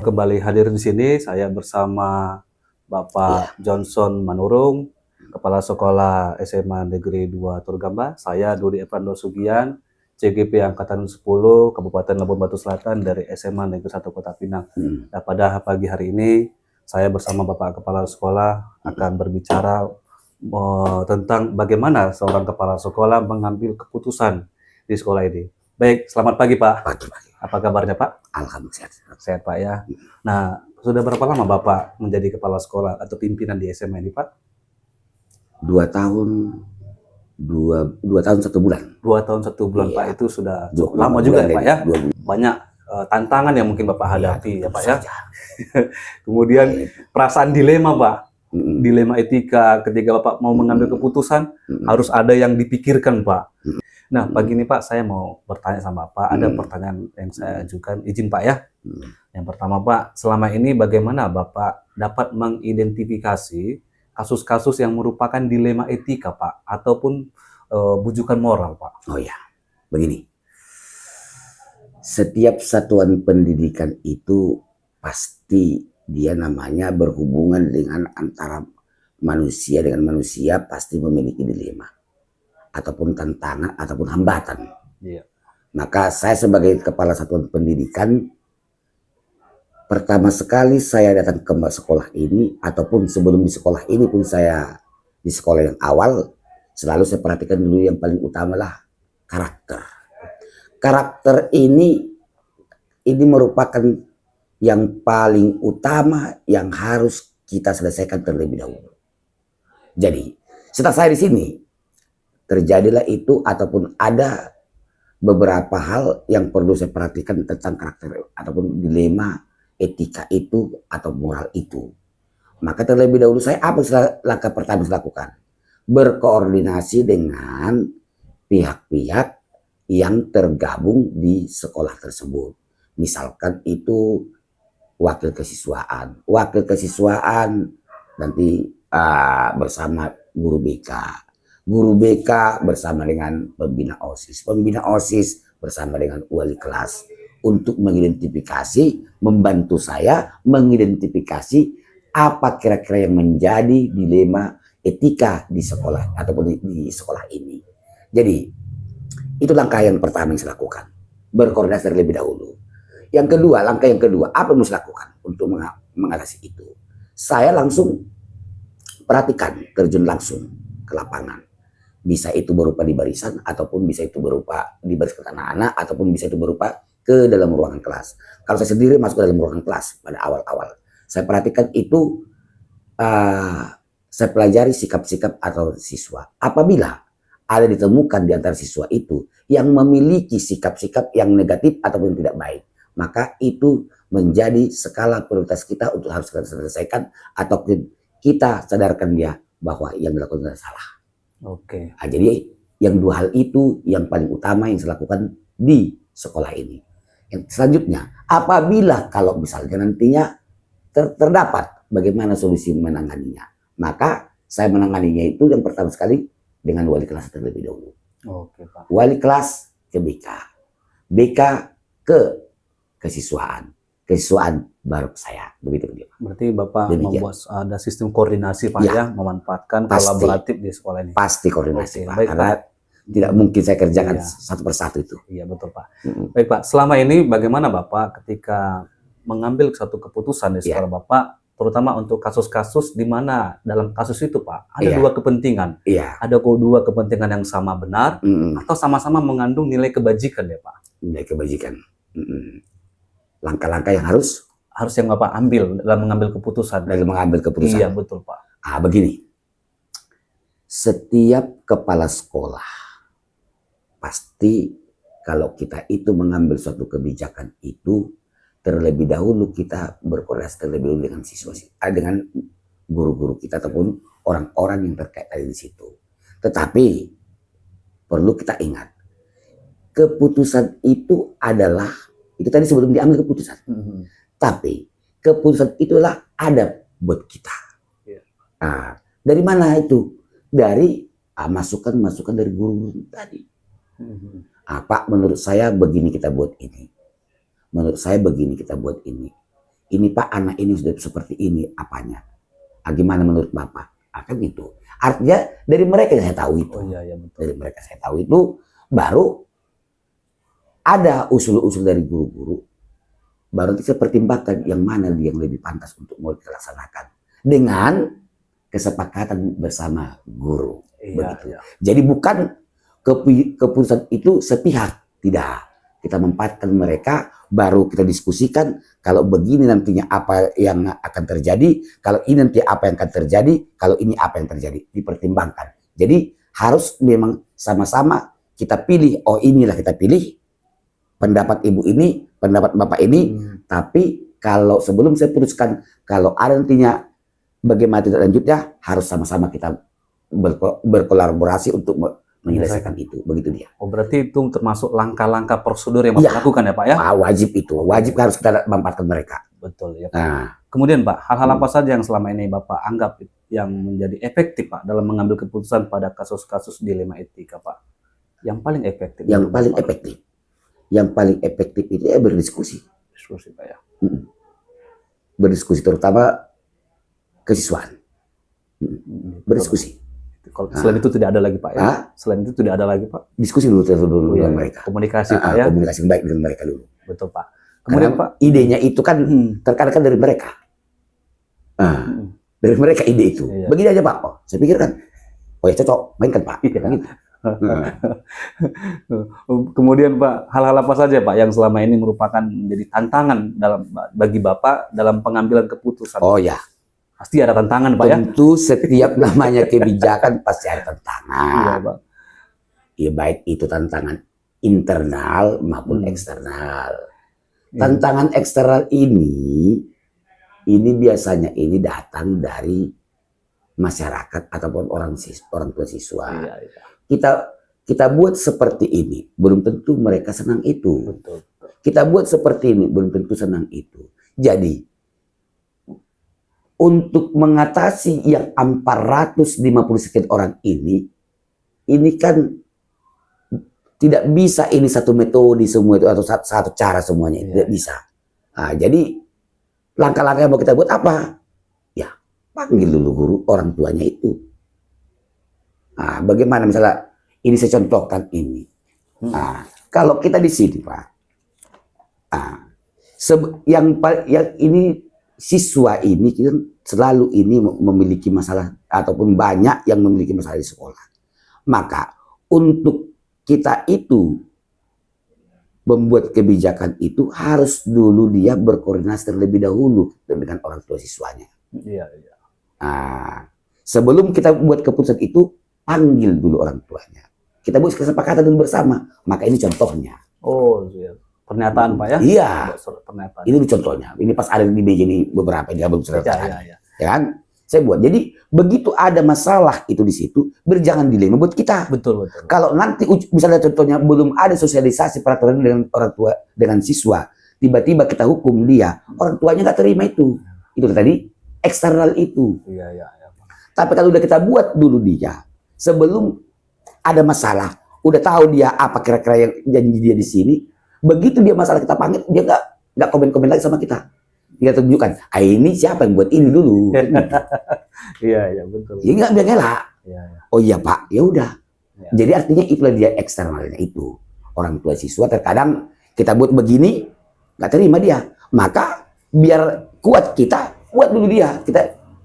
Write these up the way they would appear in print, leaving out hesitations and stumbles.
kembali hadir di sini. Saya bersama Bapak Johnson Manurung, Kepala Sekolah SMA Negeri 2 Turgamba. Saya Dudi Evrando Sugian, CGP Angkatan 10 Kabupaten Labuan Batu Selatan dari SMA Negeri 1 Kota Pinang. Nah, pada pagi hari ini saya bersama Bapak Kepala Sekolah akan berbicara tentang bagaimana seorang kepala sekolah mengambil keputusan di sekolah ini. Baik, selamat pagi Pak. Pagi. Apa kabarnya Pak? Alhamdulillah Sehat Pak ya. Nah, sudah berapa lama Bapak menjadi kepala sekolah atau pimpinan di SMA ini Pak? 2 tahun 2 tahun 1 bulan. 2 tahun 1 bulan Iya. Pak, itu sudah 20 lama juga ya bulan Pak ya. 2 bulan. Banyak tantangan yang mungkin Bapak hadapi ya Pak ya. saja. Kemudian perasaan dilema Pak. Mm-mm. Dilema etika ketika Bapak mau mengambil keputusan harus ada yang dipikirkan Pak. Nah, pagi ini Pak saya mau bertanya sama Bapak, ada pertanyaan yang saya ajukan, izin Pak ya. Yang pertama Pak, selama ini bagaimana Bapak dapat mengidentifikasi kasus-kasus yang merupakan dilema etika Pak, ataupun bujukan moral Pak? Oh ya, begini. Setiap satuan pendidikan itu pasti dia namanya berhubungan dengan antara manusia dengan manusia, pasti memiliki dilema ataupun tantangan ataupun hambatan. Iya. Maka saya sebagai kepala satuan pendidikan, pertama sekali saya datang ke sekolah ini ataupun sebelum di sekolah ini pun saya di sekolah yang awal, selalu saya perhatikan dulu yang paling utama lah karakter. Karakter ini merupakan yang paling utama yang harus kita selesaikan terlebih dahulu. Jadi setelah saya di sini terjadilah itu ataupun ada beberapa hal yang perlu saya perhatikan tentang karakter ataupun dilema etika itu atau moral itu. Maka terlebih dahulu saya apa langkah pertama saya lakukan? Berkoordinasi dengan pihak-pihak yang tergabung di sekolah tersebut. Misalkan itu wakil kesiswaan nanti bersama guru BK. Guru BK bersama dengan pembina OSIS bersama dengan wali kelas untuk mengidentifikasi, membantu saya mengidentifikasi apa kira-kira yang menjadi dilema etika di sekolah ataupun di sekolah ini. Jadi itu langkah yang pertama yang saya lakukan, berkoordinasi terlebih dahulu. Yang kedua, langkah yang kedua, apa yang saya lakukan untuk mengatasi itu? Saya langsung perhatikan, terjun langsung ke lapangan. Bisa itu berupa di barisan, ataupun bisa itu berupa di barisan anak-anak, ataupun bisa itu berupa ke dalam ruangan kelas. Kalau saya sendiri masuk ke dalam ruangan kelas pada awal-awal, saya perhatikan itu, saya pelajari sikap-sikap atau siswa. Apabila ada ditemukan di antara siswa itu yang memiliki sikap-sikap yang negatif ataupun tidak baik, maka itu menjadi skala prioritas kita untuk harus kita selesaikan ataupun kita sadarkan dia bahwa yang dilakukan adalah salah. Oke. Nah, jadi yang 2 hal itu yang paling utama yang saya lakukan di sekolah ini. Yang selanjutnya, apabila kalau misalnya nantinya terdapat bagaimana solusi menanganinya, maka saya menanganinya itu yang pertama sekali dengan wali kelas terlebih dahulu. Oke Pak. Wali kelas ke BK, BK ke kesiswaan baru ke saya, begitu dia. Berarti Bapak Demikian. membuat ada sistem koordinasi Pak ya, memanfaatkan Pasti. kolaboratif di sekolah ini. Pasti koordinasi Oke, Pak, baik, karena tidak mungkin saya kerjakan satu persatu itu. Iya betul Pak. Baik Pak, selama ini bagaimana Bapak ketika mengambil satu keputusan di sekolah Bapak, terutama untuk kasus-kasus di mana dalam kasus itu Pak ada 2 kepentingan. Ada 2 kepentingan yang sama benar atau sama-sama mengandung nilai kebajikan ya Pak? Nilai kebajikan. Langkah-langkah yang harus yang Bapak ambil dalam mengambil keputusan. Iya betul Pak. Begini, setiap kepala sekolah pasti kalau kita itu mengambil suatu kebijakan itu terlebih dahulu kita berkoordinasi terlebih dahulu dengan siswa, dengan guru-guru kita ataupun orang-orang yang terkait di situ. Tetapi perlu kita ingat, keputusan itu adalah itu tadi sebelum diambil keputusan. Tapi keputusan itulah ada buat kita. Dari mana itu? Dari masukan-masukan dari guru tadi. Pak, menurut saya begini kita buat ini. Menurut saya begini kita buat ini. ini Pak, anak ini sudah seperti ini apanya. Gimana menurut Bapak? Kan gitu. Artinya dari mereka yang saya tahu itu. Oh iya, iya betul. Dari mereka saya tahu itu baru ada usul-usul dari guru-guru. Baru nanti saya pertimbangkan yang mana yang lebih pantas untuk mau dilaksanakan dengan kesepakatan bersama guru. Iya, Begitu. iya. Jadi bukan keputusan itu sepihak, tidak. Kita mempatkan mereka, baru kita diskusikan kalau begini nantinya apa yang akan terjadi, kalau ini nanti apa yang akan terjadi, kalau ini apa yang terjadi, dipertimbangkan. Jadi harus memang sama-sama kita pilih, oh inilah kita pilih, pendapat ibu ini, pendapat bapak ini, tapi kalau sebelum saya putuskan, kalau ada nantinya bagaimana tidak lanjutnya, harus sama-sama kita berkolaborasi untuk menyelesaikan itu. Begitu dia. Oh berarti itu termasuk langkah-langkah prosedur yang Bapak Iya. lakukan ya Pak ya? Wajib itu, wajib harus kita manfaatkan mereka. Betul ya Pak. Nah, Kemudian Pak, hal-hal apa saja yang selama ini Bapak anggap yang menjadi efektif Pak dalam mengambil keputusan pada kasus-kasus dilema etika Pak? Yang paling efektif? yang menurut paling Bapak? efektif, yang paling efektif itu ya berdiskusi, Diskusi Pak ya. berdiskusi terutama kesiswaan, berdiskusi. Kalau selain itu tidak ada lagi Pak ya? Hah? Selain itu tidak ada lagi Pak? Diskusi dulu Oh, iya, dengan mereka. komunikasi Pak ya? Komunikasi baik dengan mereka dulu. Betul Pak. Karena Kemudian Pak, idenya itu kan terkadang kan dari mereka. Dari mereka ide itu. Iya. Begini aja Pak. Oh, saya pikirkan. Oh ya cocok, mainkan Pak. Iya. Gitu. Kemudian Pak, hal-hal apa saja Pak yang selama ini merupakan menjadi tantangan bagi Bapak dalam pengambilan keputusan? Oh ya, Pasti ada tantangan Pak ya? tentu setiap namanya kebijakan pasti ada tantangan. Iya Pak. Ya baik itu tantangan internal maupun eksternal. Tantangan eksternal ini biasanya ini datang dari masyarakat ataupun orang tua siswa. Iya, iya. Kita buat seperti ini, belum tentu mereka senang itu. Betul, betul. Kita buat seperti ini, belum tentu senang itu. Jadi, untuk mengatasi yang 450 sekian orang ini kan tidak bisa ini satu metode semua itu atau satu cara semuanya, tidak bisa. Nah, jadi, langkah-langkah yang mau kita buat apa? Ya, panggil dulu guru orang tuanya itu. Nah, bagaimana misalnya ini saya contohkan ini. Nah, kalau kita di sini Pak, yang ini siswa ini kita selalu ini memiliki masalah ataupun banyak yang memiliki masalah di sekolah. Maka untuk kita itu membuat kebijakan itu harus dulu dia berkoordinasi terlebih dahulu dengan orang tua siswanya. Iya, iya. Nah, sebelum kita buat keputusan itu, panggil dulu orang tuanya. Kita buat kesepakatan dulu bersama. Maka ini contohnya. Oh, iya. Pernyataan Pak ya? Iya. Pernyataan. Ini contohnya. Ini pas ada di meja ini beberapa yang belum selesai. Iya, iya. Ya kan? Saya buat. Jadi begitu ada masalah itu di situ, berjangan dilema buat kita. Betul, betul. Kalau nanti misalnya contohnya belum ada sosialisasi peraturan dengan orang tua dengan siswa, tiba-tiba kita hukum dia, orang tuanya nggak terima itu. Itu tadi eksternal itu. Iya, iya, iya. Tapi kalau udah kita buat dulu dia, sebelum ada masalah, udah tahu dia apa kira-kira yang janji dia di sini, begitu dia masalah kita panggil, dia nggak komen-komen lagi sama kita. Dia tunjukkan, ini siapa yang buat ini dulu. Iya, iya, betul. Jadi nggak biar ngelak. Iya, iya. Oh iya Pak, ya udah. Ya. Jadi artinya itulah dia eksternalnya itu. Orang tua siswa terkadang kita buat begini, nggak terima dia. Maka biar kuat kita buat dulu dia.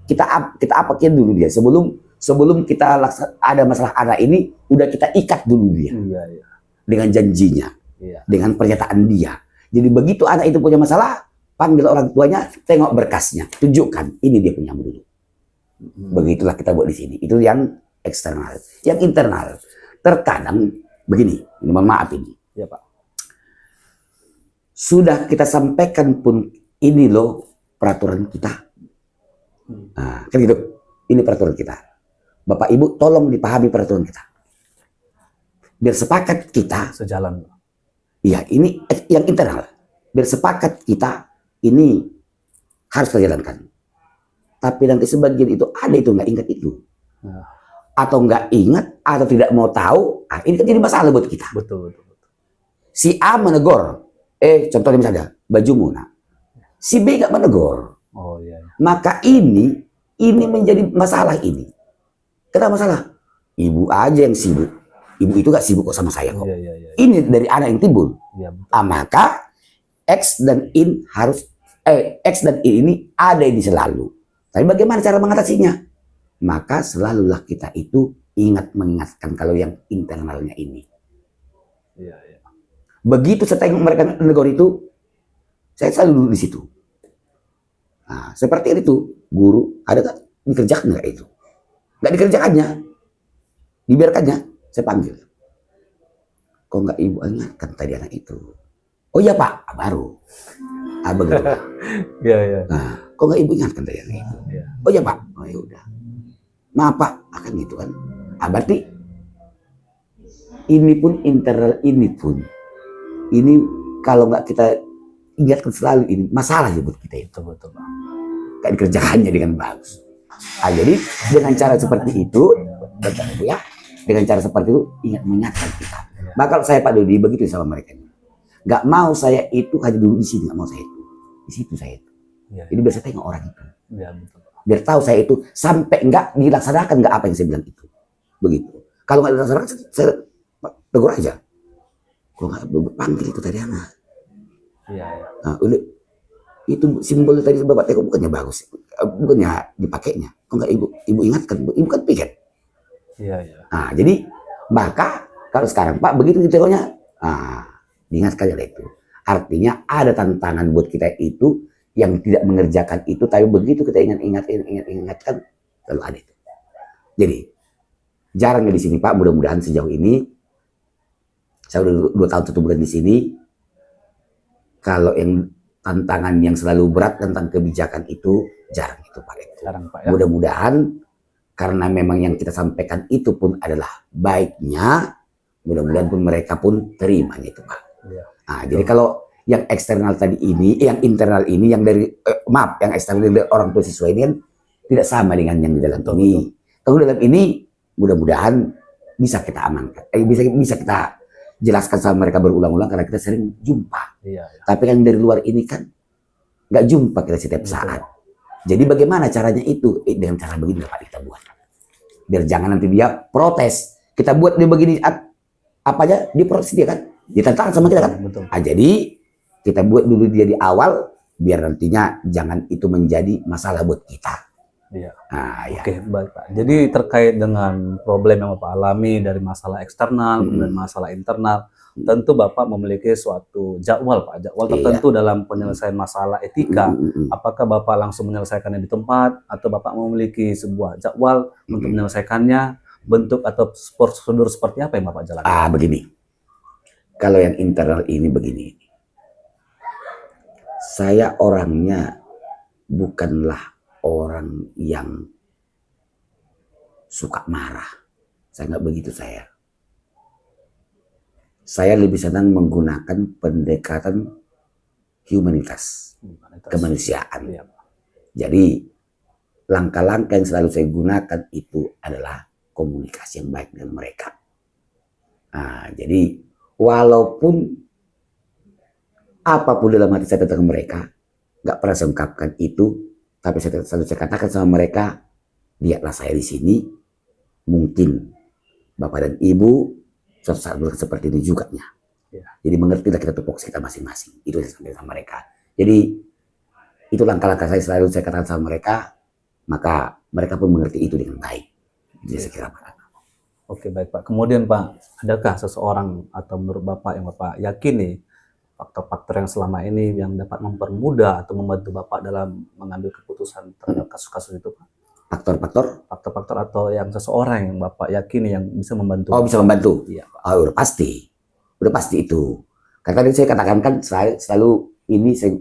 Kita apakin dulu dia sebelum kita ada masalah anak ini, udah kita ikat dulu dia Iya, iya. dengan janjinya, Iya. dengan pernyataan dia. Jadi begitu anak itu punya masalah, panggil orang tuanya, tengok berkasnya, tunjukkan ini dia punya dulu. Begitulah kita buat di sini. Itu yang eksternal. Yang internal, terkadang begini, ini mohon maaf ini. Iya Pak. Sudah kita sampaikan pun ini loh peraturan kita. Nah, kan gitu. Ini peraturan kita. Bapak Ibu tolong dipahami peraturan kita. Biar sepakat kita. Sejalan. Ya, ini yang internal. Biar sepakat kita ini harus terjalankan. Tapi nanti sebagian itu ada itu nggak ingat itu. Nah. Atau nggak ingat atau tidak mau tahu. Ini kan jadi masalah buat kita. Betul, betul, betul. Si A menegur. Contohnya misalnya bajumu nak. si B nggak menegur. Oh iya. Maka ini menjadi masalah ini. Kenapa masalah? Ibu aja yang sibuk. Ibu itu gak sibuk kok sama saya kok. Iya, iya, iya. Ini dari anak yang timbul. Iya, betul. Maka X dan in harus X dan in ini ada ini selalu. Tapi bagaimana cara mengatasinya? Maka selalulah kita itu mengingatkan kalau yang internalnya ini. Iya, iya. Begitu saya tengok mereka negor itu, saya selalu duduk di situ. Nah, seperti itu, guru ada gak dikerjakan nggak itu? Nggak dikerjakannya, dibiarkannya. Saya panggil. Kok nggak ibu ingatkan tadi anak itu? Oh iya pak, baru. Begitu. Iya, iya. Nah, kok nggak ibu ingatkan tadi anak itu? Iya. Oh iya pak, oh ya udah. Maaf pak, akan gitu kan? Berarti ini pun internal ini kalau nggak kita ingatkan selalu ini masalah ya buat kita itu. Betul, Pak. Kayak dikerjakannya dengan bagus. Jadi dengan cara seperti itu, ya, dengan cara seperti itu mengingatkan kita. Maka kalau saya Pak Dodi begitu sama mereka, nggak mau saya itu hanya dulu di sini, nggak mau saya itu di situ saya itu. Ya. Jadi biar saya tengok orang itu, Ya, betul. biar tahu saya itu sampai nggak dilaksanakan nggak apa yang saya bilang itu, begitu. Kalau nggak dilaksanakan saya tegur aja. Kok nggak panggil itu tadi anak? Iya, iya. Nah, itu simbol tadi Bapak tengok bukannya bagus, bukannya dipakainya. Kok nggak ibu ingatkan? Ibu kan piket. Iya, iya. Nah, jadi maka kalau sekarang Pak begitu ditengoknya, diingatkan ya itu. Artinya ada tantangan buat kita itu yang tidak mengerjakan itu, tapi begitu kita ingatkan selalu ada itu. Jadi jarangnya di sini Pak, mudah-mudahan sejauh ini saya udah 2 tahun 1 bulan di sini. Kalau yang tantangan yang selalu berat tentang kebijakan itu jarang itu Pak. Jarang Pak ya. Mudah-mudahan karena memang yang kita sampaikan itu pun adalah baiknya, mudah-mudahan pun mereka pun terimanya itu Pak. Iya. Nah, jadi kalau yang eksternal tadi ini, yang internal ini, yang dari yang eksternal dari orang tua siswa ini kan tidak sama dengan yang di dalam ini. Kalau dalam ini mudah-mudahan bisa kita amankan, bisa kita jelaskan sama mereka berulang-ulang karena kita sering jumpa. Iya, iya. Tapi kan dari luar ini kan nggak jumpa kita setiap saat. Jadi bagaimana caranya itu? Dengan cara begini Pak kita buat. Biar jangan nanti dia protes. Kita buat dia begini apa aja dia protes dia kan. Ditentang sama kita kan. Betul. Jadi kita buat dulu dia di awal biar nantinya jangan itu menjadi masalah buat kita. Iya. Ya. Oke, baik Pak. Jadi terkait dengan problem yang Bapak alami dari masalah eksternal dan masalah internal, tentu Bapak memiliki suatu jadwal Pak, jadwal tertentu dalam penyelesaian masalah etika. Apakah Bapak langsung menyelesaikannya di tempat atau Bapak memiliki sebuah jadwal untuk menyelesaikannya, bentuk atau prosedur seperti apa yang Bapak jalankan? Begini. Kalau yang internal ini begini. Saya orangnya bukanlah orang yang suka marah. Saya nggak begitu saya. Saya lebih senang menggunakan pendekatan humanitas, kemanusiaan. Iya. Jadi langkah-langkah yang selalu saya gunakan itu adalah komunikasi yang baik dengan mereka. Jadi walaupun apapun dalam hati saya tentang mereka, nggak pernah saya ungkapkan itu. Tapi saya selalu katakan sama mereka, lihatlah saya di sini, mungkin Bapak dan Ibu suatu saat seperti ini juga. Ya. Jadi mengertilah kita tupoksi kita masing-masing. Itu saya sampaikan sama mereka. Jadi itu langkah-langkah saya selalu saya katakan sama mereka, maka mereka pun mengerti itu dengan baik. Jadi saya kira Pak. Oke, baik Pak. Kemudian Pak, adakah seseorang atau menurut Bapak yang Bapak yakini faktor-faktor yang selama ini yang dapat mempermudah atau membantu Bapak dalam mengambil keputusan terhadap kasus-kasus itu Pak? Faktor-faktor? Faktor-faktor atau yang seseorang yang Bapak yakini yang bisa membantu? Bisa membantu? Iya Pak. Udah pasti. Udah pasti itu. Karena tadi saya katakan kan selalu ini saya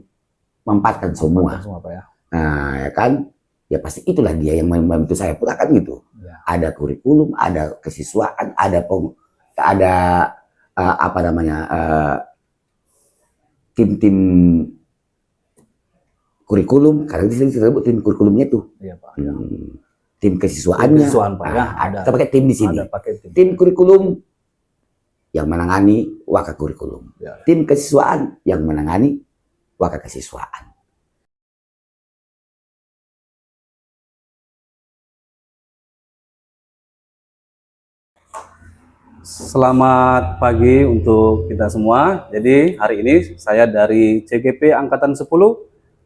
mempatkan semua. Pak ya. Ya kan? Ya pasti itulah dia yang membantu saya pula kan gitu. Ya. Ada kurikulum, ada kesiswaan, ada apa namanya tim kurikulum, karena di sini kita sebut tim kurikulumnya tuh. Iya, Pak. Tim kesiswaannya. Pak, ya, kita pakai tim di sini. Tim kurikulum yang menangani wakakurikulum. Ya. Tim kesiswaan yang menangani wakakesiswaan. Selamat pagi untuk kita semua. Jadi hari ini saya dari CGP Angkatan 10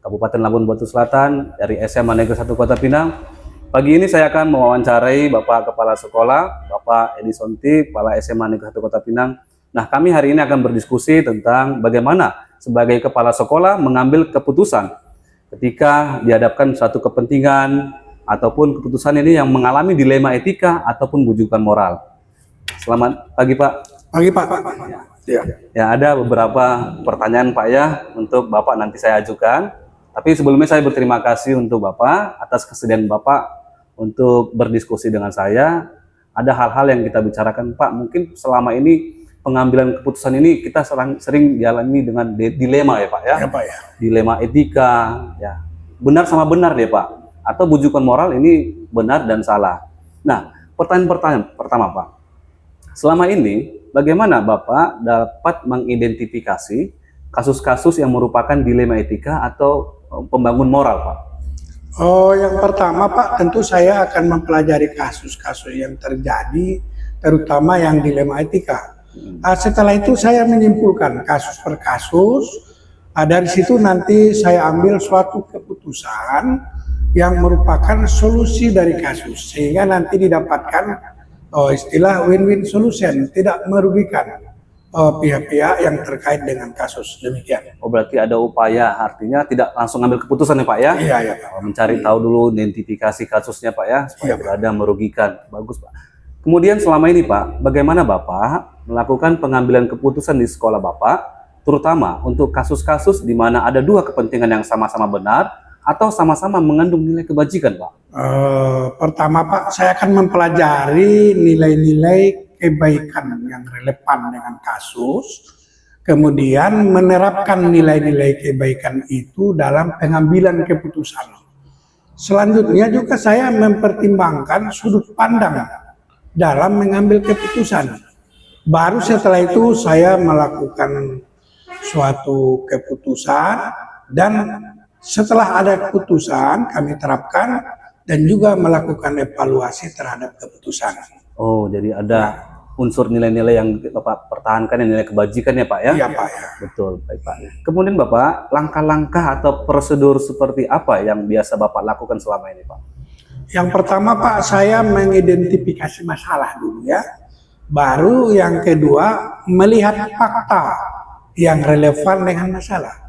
Kabupaten Labuan Batu Selatan dari SMA Negeri 1 Kota Pinang. Pagi ini saya akan mewawancarai Bapak Kepala Sekolah, Bapak Edi Sonti, Kepala SMA Negeri 1 Kota Pinang. Nah, kami hari ini akan berdiskusi tentang bagaimana sebagai kepala sekolah mengambil keputusan ketika dihadapkan suatu kepentingan ataupun keputusan ini yang mengalami dilema etika ataupun bujukan moral. Selamat pagi Pak. Pagi Pak. Ya. Ya, ada beberapa pertanyaan Pak ya untuk Bapak nanti saya ajukan. Tapi sebelumnya saya berterima kasih untuk Bapak atas kesediaan Bapak untuk berdiskusi dengan saya. Ada hal-hal yang kita bicarakan Pak, mungkin selama ini pengambilan keputusan ini kita sering dialami dengan dilema ya Pak ya. Ya Pak ya. Dilema etika, ya. Benar sama benar deh Pak. Atau bujukan moral ini benar dan salah. Nah, pertanyaan pertama Pak. Selama ini, bagaimana Bapak dapat mengidentifikasi kasus-kasus yang merupakan dilema etika atau pembangun moral, Pak? Oh, yang pertama Pak, tentu saya akan mempelajari kasus-kasus yang terjadi, terutama yang dilema etika. Setelah itu saya menyimpulkan kasus per kasus. Dari situ nanti saya ambil suatu keputusan yang merupakan solusi dari kasus, sehingga nanti didapatkan istilah win-win solution, tidak merugikan pihak-pihak yang terkait dengan kasus, demikian. Oh, berarti ada upaya, artinya tidak langsung ambil keputusan ya Pak ya? Iya, ya Pak. Mencari tahu dulu identifikasi kasusnya Pak ya, supaya berada merugikan. Bagus Pak. Kemudian selama ini Pak, bagaimana Bapak melakukan pengambilan keputusan di sekolah Bapak, terutama untuk kasus-kasus di mana ada dua kepentingan yang sama-sama benar, atau sama-sama mengandung nilai kebajikan Pak? Pertama Pak, saya akan mempelajari nilai-nilai kebaikan yang relevan dengan kasus, kemudian menerapkan nilai-nilai kebaikan itu dalam pengambilan keputusan. Selanjutnya juga saya mempertimbangkan sudut pandang dalam mengambil keputusan. Baru setelah itu saya melakukan suatu keputusan, dan setelah ada keputusan kami terapkan dan juga melakukan evaluasi terhadap keputusan. Oh, jadi ada unsur nilai-nilai yang Bapak pertahankan, yang nilai kebajikan ya Pak ya? Iya Pak ya. Betul, baik Pak. Kemudian Bapak, langkah-langkah atau prosedur seperti apa yang biasa Bapak lakukan selama ini Pak? Yang pertama Pak, saya mengidentifikasi masalah dulu ya. Baru yang kedua, melihat fakta yang relevan dengan masalah.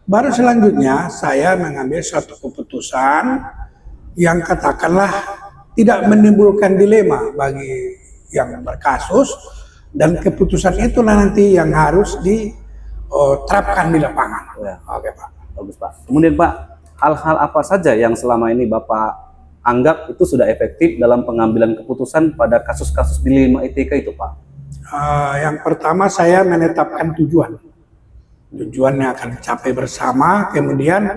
Baru selanjutnya saya mengambil suatu keputusan yang katakanlah tidak menimbulkan dilema bagi yang berkasus, dan keputusan itulah nanti yang harus diterapkan di lapangan. Ya. Oke Pak. Bagus Pak. Kemudian Pak, hal-hal apa saja yang selama ini Bapak anggap itu sudah efektif dalam pengambilan keputusan pada kasus-kasus dilema etika itu Pak? Yang pertama saya menetapkan tujuan yang akan dicapai bersama, kemudian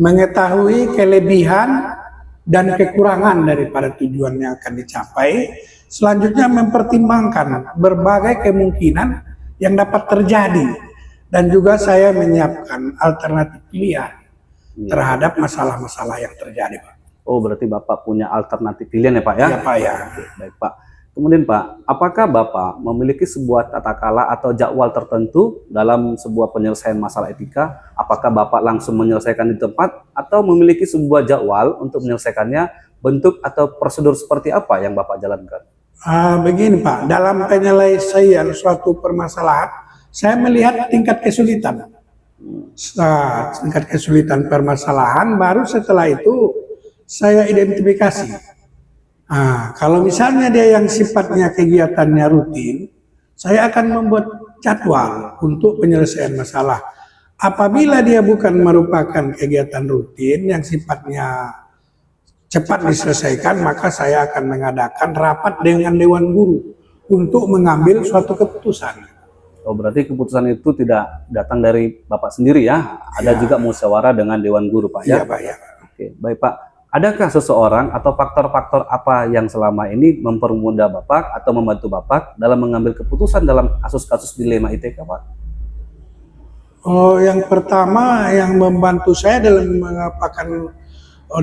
mengetahui kelebihan dan kekurangan daripada tujuan yang akan dicapai. Selanjutnya mempertimbangkan berbagai kemungkinan yang dapat terjadi, dan juga saya menyiapkan alternatif pilihan terhadap masalah-masalah yang terjadi Pak. Oh, berarti Bapak punya alternatif pilihan ya Pak ya? Iya Pak ya. Oke, baik Pak. Kemudian Pak, apakah Bapak memiliki sebuah tata kala atau jadwal tertentu dalam sebuah penyelesaian masalah etika? Apakah Bapak langsung menyelesaikan di tempat atau memiliki sebuah jadwal untuk menyelesaikannya? Bentuk atau prosedur seperti apa yang Bapak jalankan? Begini Pak, dalam penyelesaian suatu permasalahan, saya melihat tingkat kesulitan. Tingkat kesulitan permasalahan, baru setelah itu saya identifikasi. Kalau misalnya dia yang sifatnya kegiatannya rutin, saya akan membuat jadwal untuk penyelesaian masalah. Apabila dia bukan merupakan kegiatan rutin yang sifatnya cepat diselesaikan, maka saya akan mengadakan rapat dengan Dewan Guru untuk mengambil suatu keputusan. Oh, berarti keputusan itu tidak datang dari Bapak sendiri ya? Ada juga musyawarah dengan Dewan Guru Pak ya? Iya Pak ya. Oke, baik Pak. Adakah seseorang atau faktor-faktor apa yang selama ini mempermudah Bapak atau membantu Bapak dalam mengambil keputusan dalam kasus-kasus dilema etika Pak? Oh, yang pertama yang membantu saya dalam mengapakan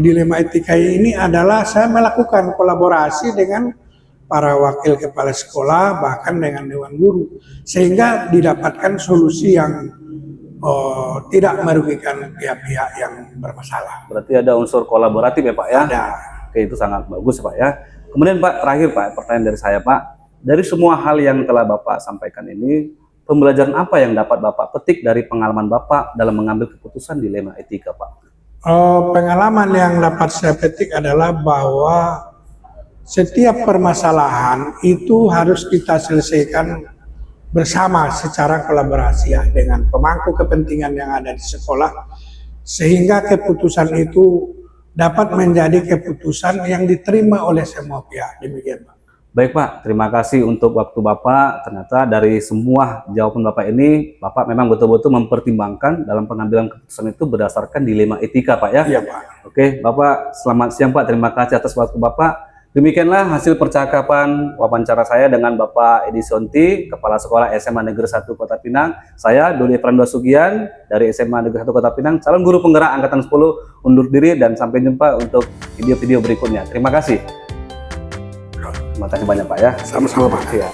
dilema etika ini adalah saya melakukan kolaborasi dengan para wakil kepala sekolah, bahkan dengan Dewan Guru, sehingga didapatkan solusi yang tidak merugikan pihak-pihak yang bermasalah. Berarti ada unsur kolaboratif ya Pak ya? Ada. Oke, itu sangat bagus Pak ya. Kemudian Pak, terakhir Pak, pertanyaan dari saya Pak, dari semua hal yang telah Bapak sampaikan ini, pembelajaran apa yang dapat Bapak petik dari pengalaman Bapak dalam mengambil keputusan dilema etika Pak? Pengalaman yang dapat saya petik adalah bahwa setiap permasalahan itu harus kita selesaikan bersama secara kolaborasi ya, dengan pemangku kepentingan yang ada di sekolah, sehingga keputusan itu dapat menjadi keputusan yang diterima oleh semua pihak. Demikian Pak. Baik Pak, terima kasih untuk waktu Bapak. Ternyata dari semua jawaban Bapak ini, Bapak memang betul-betul mempertimbangkan dalam pengambilan keputusan itu berdasarkan dilema etika Pak ya? Iya Pak. Oke, Bapak selamat siang Pak, terima kasih atas waktu Bapak. Demikianlah hasil percakapan wawancara saya dengan Bapak Edi Sonti, Kepala Sekolah SMA Negeri 1 Kota Pinang. Saya Dodi Frando Sugian dari SMA Negeri 1 Kota Pinang, calon guru penggerak Angkatan 10, undur diri dan sampai jumpa untuk video-video berikutnya. Terima kasih. Terima kasih banyak Pak ya. Sama-sama Pak. Iya.